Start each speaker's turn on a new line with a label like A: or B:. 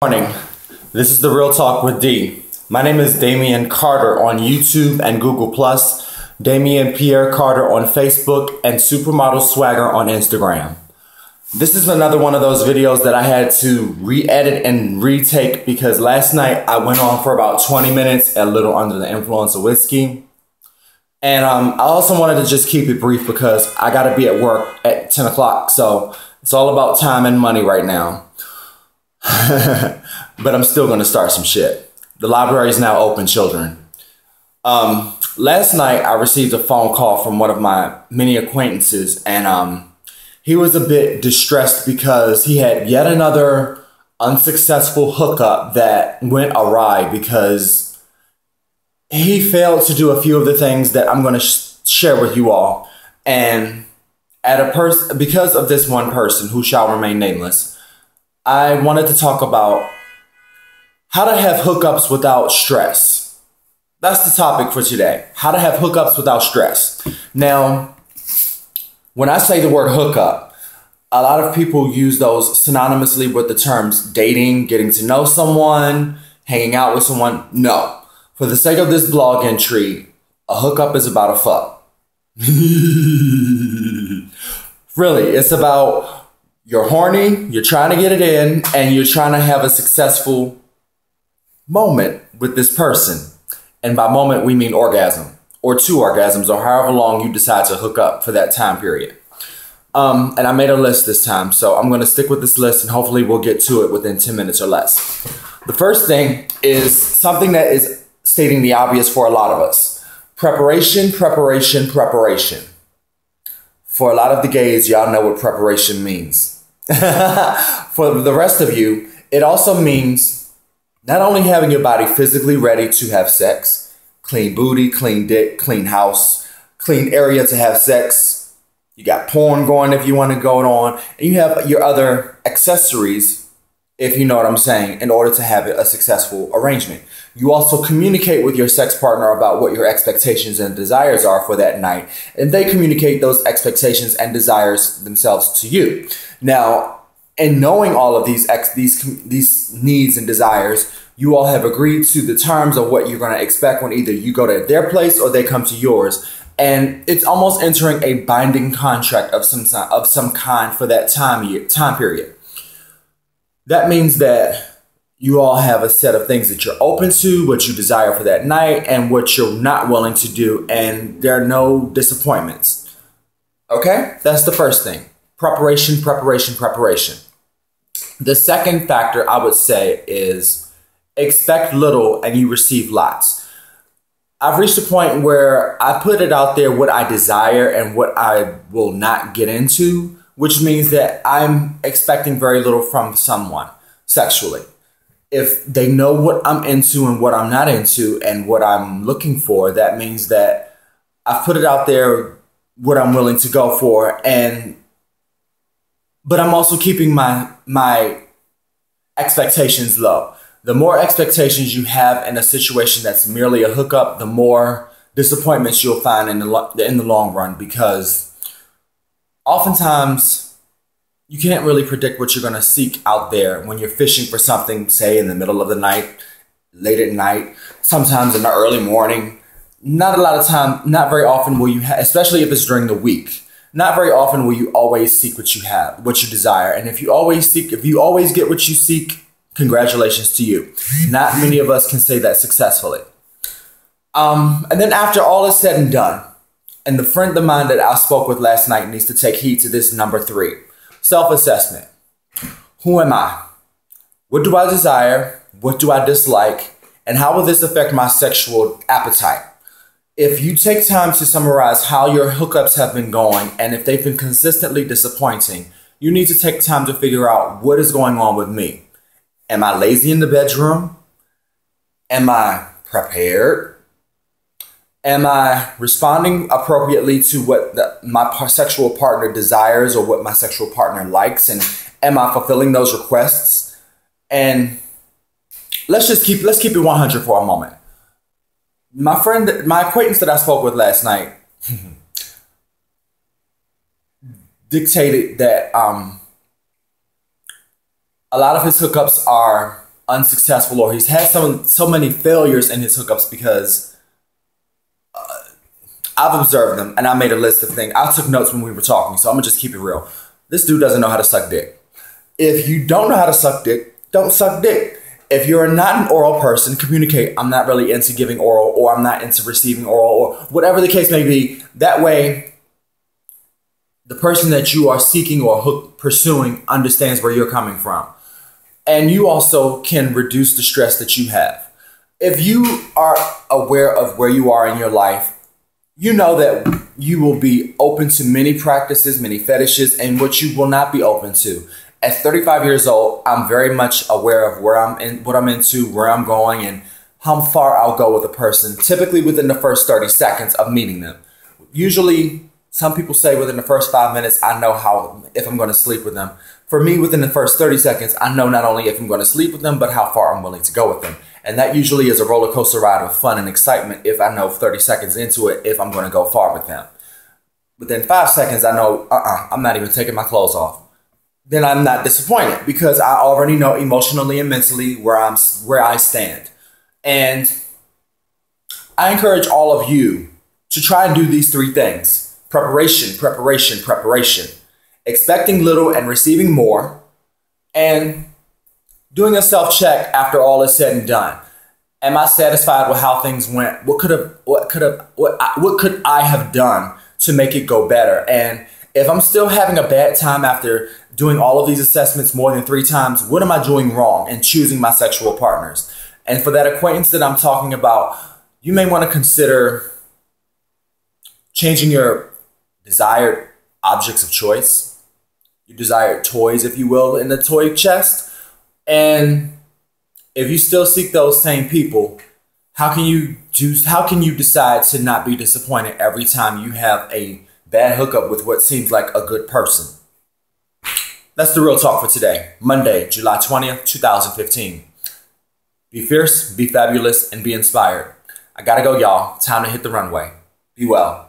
A: Morning. This is the Real Talk with D. My name is Damian Carter on YouTube and Google+, Damian Pierre Carter on Facebook, and Supermodel Swagger on Instagram. This is another one of those videos that I had to re-edit and retake because last night I went on for about 20 minutes, a little under the influence of whiskey. And I also wanted to just keep it brief because I got to be at work at 10 o'clock. So it's all about time and money right now. But I'm still going to start some shit. The library is now open, children. Last night I received a phone call from one of my many acquaintances, and he was a bit distressed because he had yet another unsuccessful hookup that went awry because he failed to do a few of the things that I'm going to share with you all. And because of this one person who shall remain nameless, I wanted to talk about how to have hookups without stress. That's the topic for today. How to have hookups without stress. Now, when I say the word hookup, a lot of people use those synonymously with the terms dating, getting to know someone, hanging out with someone. No. For the sake of this blog entry, a hookup is about a fuck. Really, it's about you're horny, you're trying to get it in, and you're trying to have a successful moment with this person. And by moment, we mean orgasm, or 2 orgasms, or however long you decide to hook up for that time period. And I made a list this time, so I'm going to stick with this list, and hopefully we'll get to it within 10 minutes or less. The first thing is something that is stating the obvious for a lot of us. Preparation, preparation, preparation. For a lot of the gays, y'all know what preparation means. For the rest of you, it also means not only having your body physically ready to have sex, clean booty, clean dick, clean house, clean area to have sex. You got porn going if you want to go on, and you have your other accessories, if you know what I'm saying, in order to have a successful arrangement. You also communicate with your sex partner about what your expectations and desires are for that night, and they communicate those expectations and desires themselves to you. Now, in knowing all of these needs and desires, you all have agreed to the terms of what you're going to expect when either you go to their place or they come to yours. And it's almost entering a binding contract of some kind for that time period. That means that you all have a set of things that you're open to, what you desire for that night, and what you're not willing to do, and there are no disappointments. Okay? That's the first thing. Preparation, preparation, preparation. The second factor I would say is expect little and you receive lots. I've reached a point where I put it out there what I desire and what I will not get into, which means that I'm expecting very little from someone sexually. If they know what I'm into and what I'm not into and what I'm looking for, that means that I've put it out there what I'm willing to go for, but I'm also keeping my expectations low. The more expectations you have in a situation that's merely a hookup, the more disappointments you'll find in the long run, because oftentimes you can't really predict what you're going to seek out there when you're fishing for something, say in the middle of the night, late at night, sometimes in the early morning. Not a lot of time, not very often will you, especially if it's during the week. Not very often will you always seek what you have, what you desire. And if you always get what you seek, congratulations to you. Not many of us can say that successfully. And then after all is said and done, and the friend of mine that I spoke with last night needs to take heed to this number 3, self-assessment. Who am I? What do I desire? What do I dislike? And how will this affect my sexual appetite? If you take time to summarize how your hookups have been going, and if they've been consistently disappointing, you need to take time to figure out what is going on with me. Am I lazy in the bedroom? Am I prepared? Am I responding appropriately to what my sexual partner desires or what my sexual partner likes? And am I fulfilling those requests? And let's keep it 100 for a moment. My acquaintance that I spoke with last night dictated that a lot of his hookups are unsuccessful, or he's had so many failures in his hookups because I've observed them and I made a list of things. I took notes when we were talking, so I'm gonna just keep it real. This dude doesn't know how to suck dick. If you don't know how to suck dick, don't suck dick. If you're not an oral person, communicate. I'm not really into giving oral, or I'm not into receiving oral, or whatever the case may be. That way, the person that you are seeking or pursuing understands where you're coming from. And you also can reduce the stress that you have. If you are aware of where you are in your life, you know that you will be open to many practices, many fetishes, and what you will not be open to. At 35 years old, I'm very much aware of what I'm into, where I'm going, and how far I'll go with a person, typically within the first 30 seconds of meeting them. Usually, some people say within the first 5 minutes, I know if I'm going to sleep with them. For me, within the first 30 seconds, I know not only if I'm going to sleep with them, but how far I'm willing to go with them. And that usually is a roller coaster ride of fun and excitement if I know 30 seconds into it, if I'm going to go far with them. Within 5 seconds, I know, I'm not even taking my clothes off. Then I'm not disappointed because I already know emotionally and mentally where I stand. And I encourage all of you to try and do these 3 things. Preparation, preparation, preparation. Expecting little and receiving more. And doing a self-check after all is said and done. Am I satisfied with how things went? What could I have done to make it go better? And if I'm still having a bad time after doing all of these assessments more than 3 times, what am I doing wrong in choosing my sexual partners? And for that acquaintance that I'm talking about, you may want to consider changing your desired objects of choice, your desired toys, if you will, in the toy chest. And if you still seek those same people, how can you decide to not be disappointed every time you have a bad hookup with what seems like a good person? That's the real talk for today, Monday, July 20th, 2015. Be fierce, be fabulous, and be inspired. I gotta go, y'all. Time to hit the runway. Be well.